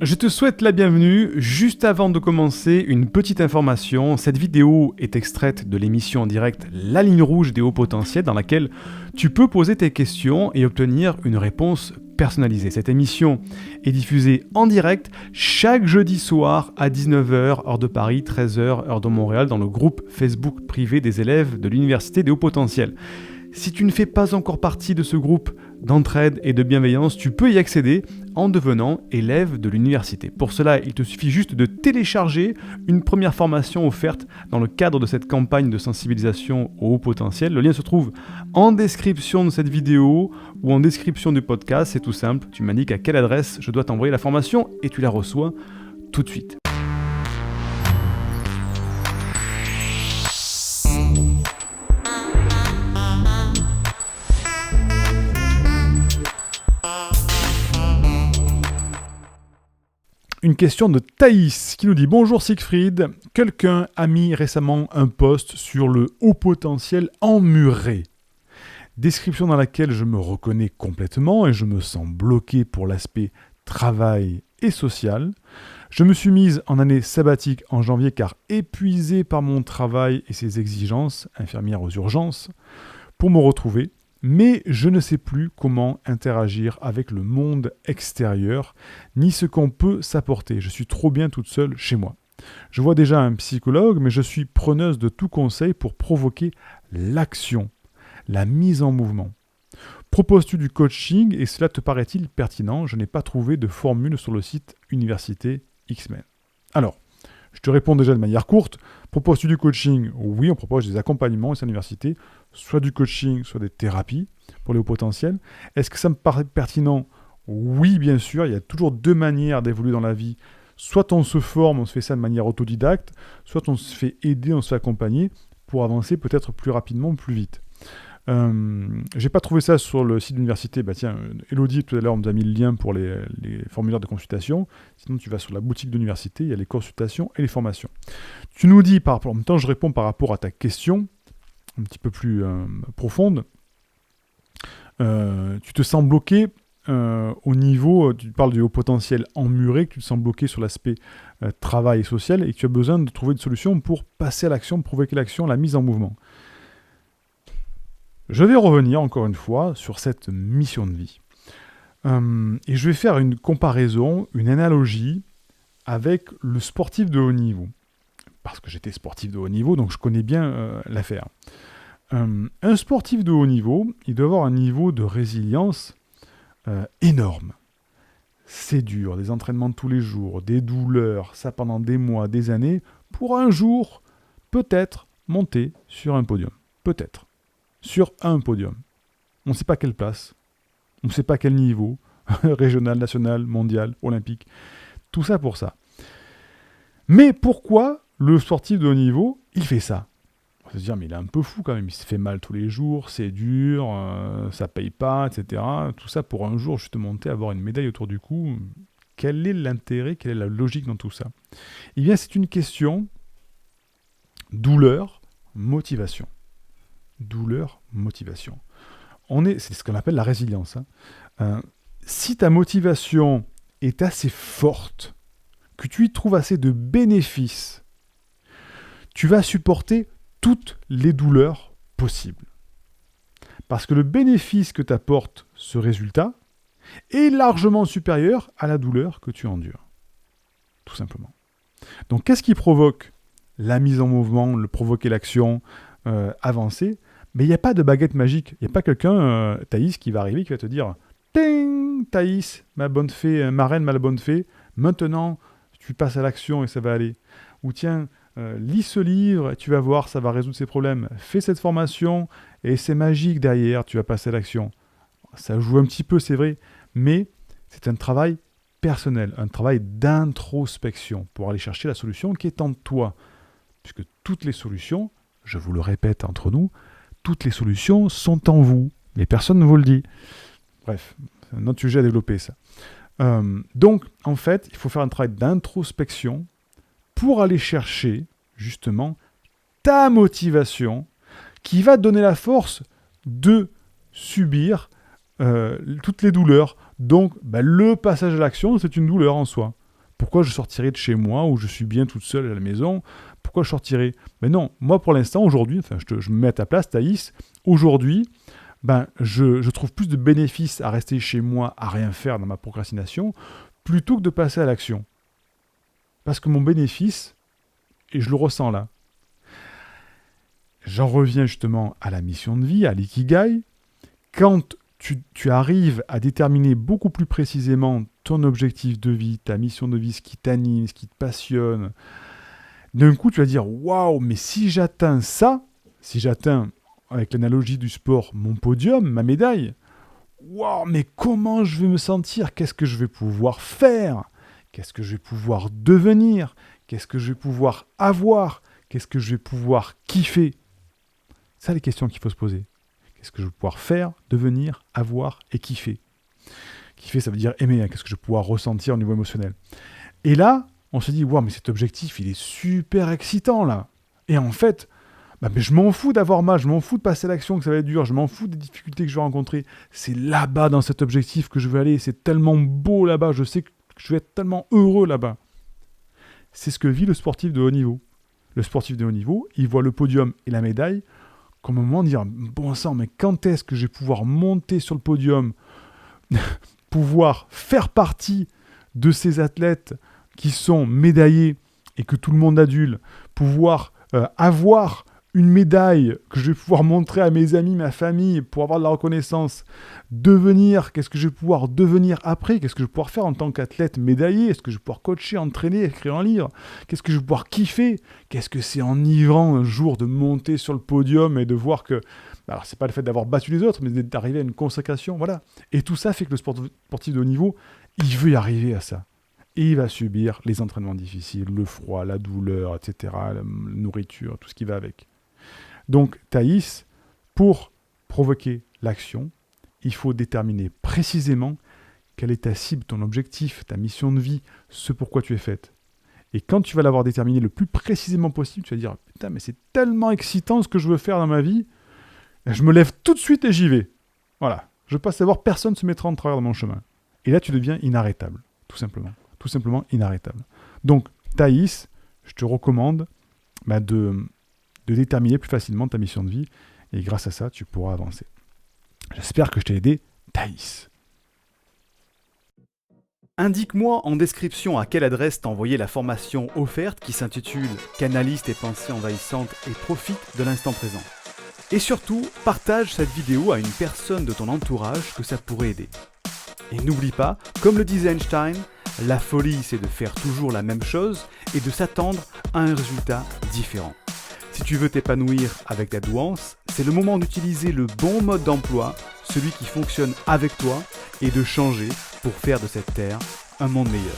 Je te souhaite la bienvenue. Juste avant de commencer, une petite information. Cette vidéo est extraite de l'émission en direct La Ligne Rouge des hauts potentiels dans laquelle tu peux poser tes questions et obtenir une réponse personnalisée. Cette émission est diffusée en direct chaque jeudi soir à 19h, heure de Paris, 13h, heure de Montréal, dans le groupe Facebook privé des élèves de l'Université des hauts potentiels. Si tu ne fais pas encore partie de ce groupe d'entraide et de bienveillance, tu peux y accéder en devenant élève de l'université. Pour cela, il te suffit juste de télécharger une première formation offerte dans le cadre de cette campagne de sensibilisation au haut potentiel. Le lien se trouve en description de cette vidéo ou en description du podcast. C'est tout simple, tu m'indiques à quelle adresse je dois t'envoyer la formation et tu la reçois tout de suite. Une question de Thaïs qui nous dit « Bonjour Siegfried, quelqu'un a mis récemment un post sur le haut potentiel emmuré. Description dans laquelle je me reconnais complètement et je me sens bloqué pour l'aspect travail et social. Je me suis mise en année sabbatique en janvier car épuisé par mon travail et ses exigences, infirmière aux urgences, pour me retrouver. Mais je ne sais plus comment interagir avec le monde extérieur, ni ce qu'on peut s'apporter. Je suis trop bien toute seule chez moi. Je vois déjà un psychologue, mais je suis preneuse de tout conseil pour provoquer l'action, la mise en mouvement. Proposes-tu du coaching et cela te paraît-il pertinent ? Je n'ai pas trouvé de formule sur le site Université X-Men. Alors, je te réponds déjà de manière courte. Proposes-tu du coaching ? Oui, on propose des accompagnements à cette université, soit du coaching, soit des thérapies pour les hauts potentiels. Est-ce que ça me paraît pertinent ? Oui, bien sûr. Il y a toujours deux manières d'évoluer dans la vie. Soit on se forme, on se fait ça de manière autodidacte, soit on se fait aider, on se fait accompagner pour avancer peut-être plus rapidement, plus vite. J'ai pas trouvé ça sur le site de l'université. Bah tiens, Elodie tout à l'heure on nous a mis le lien pour les formulaires de consultation. Sinon tu vas sur la boutique de l'université, il y a les consultations et les formations. Tu nous dis, en même temps je réponds par rapport à ta question, un petit peu plus profonde. Tu te sens bloqué au niveau, tu parles du haut potentiel emmuré, que tu te sens bloqué sur l'aspect travail et social et que tu as besoin de trouver une solution pour passer à l'action, provoquer l'action, la mise en mouvement. Je vais revenir encore une fois sur cette mission de vie. Et je vais faire une comparaison, une analogie avec le sportif de haut niveau. Parce que j'étais sportif de haut niveau, donc je connais bien l'affaire. Un sportif de haut niveau, il doit avoir un niveau de résilience énorme. C'est dur, des entraînements tous les jours, des douleurs, ça pendant des mois, des années, pour un jour, peut-être, monter sur un podium. Peut-être. Sur un podium. On ne sait pas quelle place, on ne sait pas quel niveau, régional, national, mondial, olympique, tout ça pour ça. Mais pourquoi le sportif de haut niveau, il fait ça ? On va se dire, mais il est un peu fou quand même, il se fait mal tous les jours, c'est dur, ça paye pas, etc. Tout ça pour un jour juste monter, avoir une médaille autour du cou. Quel est l'intérêt, quelle est la logique dans tout ça ? Eh bien, c'est une question douleur, motivation. Douleur, motivation. C'est ce qu'on appelle la résilience. Si ta motivation est assez forte, que tu y trouves assez de bénéfices, tu vas supporter toutes les douleurs possibles. Parce que le bénéfice que t'apporte ce résultat est largement supérieur à la douleur que tu endures. Tout simplement. Donc, qu'est-ce qui provoque la mise en mouvement, le provoquer l'action, avancer ? Mais il n'y a pas de baguette magique. Il n'y a pas quelqu'un, Thaïs, qui va arriver, qui va te dire « Ting, Thaïs, ma bonne fée, ma reine, ma bonne fée, maintenant, tu passes à l'action et ça va aller. » Ou tiens, lis ce livre, tu vas voir, ça va résoudre ces problèmes. Fais cette formation et c'est magique derrière, tu vas passer à l'action. Ça joue un petit peu, c'est vrai, mais c'est un travail personnel, un travail d'introspection pour aller chercher la solution qui est en toi. Puisque toutes les solutions, je vous le répète entre nous, toutes les solutions sont en vous. Mais personne ne vous le dit. Bref, c'est un autre sujet à développer, ça. Donc, en fait, il faut faire un travail d'introspection pour aller chercher, justement, ta motivation qui va te donner la force de subir toutes les douleurs. Donc, le passage à l'action, c'est une douleur en soi. Pourquoi je sortirais de chez moi où je suis bien toute seule à la maison? Pourquoi je sortirais? Mais non, moi pour l'instant, aujourd'hui, je me mets à ta place, Thaïs, aujourd'hui, je trouve plus de bénéfices à rester chez moi, à rien faire dans ma procrastination, plutôt que de passer à l'action. Parce que mon bénéfice, et je le ressens là, j'en reviens justement à la mission de vie, à l'ikigai. Quand tu arrives à déterminer beaucoup plus précisément ton objectif de vie, ta mission de vie, ce qui t'anime, ce qui te passionne, d'un coup tu vas dire waouh, mais si j'atteins ça, si j'atteins, avec l'analogie du sport, mon podium, ma médaille, waouh, mais comment je vais me sentir? Qu'est-ce que je vais pouvoir faire? Qu'est-ce que je vais pouvoir devenir? Qu'est-ce que je vais pouvoir avoir? Qu'est-ce que je vais pouvoir kiffer? C'est ça les questions qu'il faut se poser. Qu'est-ce que je vais pouvoir faire, devenir, avoir et kiffer? Kiffer, ça veut dire aimer. Qu'est-ce que je vais pouvoir ressentir au niveau émotionnel? Et là, on se dit, waouh, mais cet objectif, il est super excitant, là. Et en fait, mais je m'en fous d'avoir mal, je m'en fous de passer à l'action, que ça va être dur, je m'en fous des difficultés que je vais rencontrer. C'est là-bas, dans cet objectif, que je vais aller. C'est tellement beau là-bas. Je sais que je vais être tellement heureux là-bas. C'est ce que vit le sportif de haut niveau. Le sportif de haut niveau, il voit le podium et la médaille comme un moment de dire, bon sang, mais quand est-ce que je vais pouvoir monter sur le podium, pouvoir faire partie de ces athlètes qui sont médaillés et que tout le monde adule, pouvoir avoir une médaille que je vais pouvoir montrer à mes amis, ma famille, pour avoir de la reconnaissance, devenir, qu'est-ce que je vais pouvoir devenir après, qu'est-ce que je vais pouvoir faire en tant qu'athlète médaillé, est-ce que je vais pouvoir coacher, entraîner, écrire un livre, qu'est-ce que je vais pouvoir kiffer, qu'est-ce que c'est enivrant un jour de monter sur le podium et de voir que, alors c'est pas le fait d'avoir battu les autres, mais d'arriver à une consécration, voilà. Et tout ça fait que le sportif de haut niveau, il veut y arriver à ça. Et il va subir les entraînements difficiles, le froid, la douleur, etc., la nourriture, tout ce qui va avec. Donc, Thaïs, pour provoquer l'action, il faut déterminer précisément quelle est ta cible, ton objectif, ta mission de vie, ce pourquoi tu es faite. Et quand tu vas l'avoir déterminé le plus précisément possible, tu vas dire « Putain, mais c'est tellement excitant ce que je veux faire dans ma vie, je me lève tout de suite et j'y vais. » Voilà. Je ne veux pas savoir, personne ne se mettra en travers de mon chemin. Et là, tu deviens inarrêtable, tout simplement. Tout simplement inarrêtable. Donc, Thaïs, je te recommande de déterminer plus facilement ta mission de vie. Et grâce à ça, tu pourras avancer. J'espère que je t'ai aidé, Thaïs. Indique-moi en description à quelle adresse t'as envoyé la formation offerte qui s'intitule « Canalise tes pensées envahissantes et profite de l'instant présent ». Et surtout, partage cette vidéo à une personne de ton entourage que ça pourrait aider. Et n'oublie pas, comme le disait Einstein, la folie c'est de faire toujours la même chose et de s'attendre à un résultat différent. Si tu veux t'épanouir avec ta douance, c'est le moment d'utiliser le bon mode d'emploi, celui qui fonctionne avec toi, et de changer pour faire de cette terre un monde meilleur.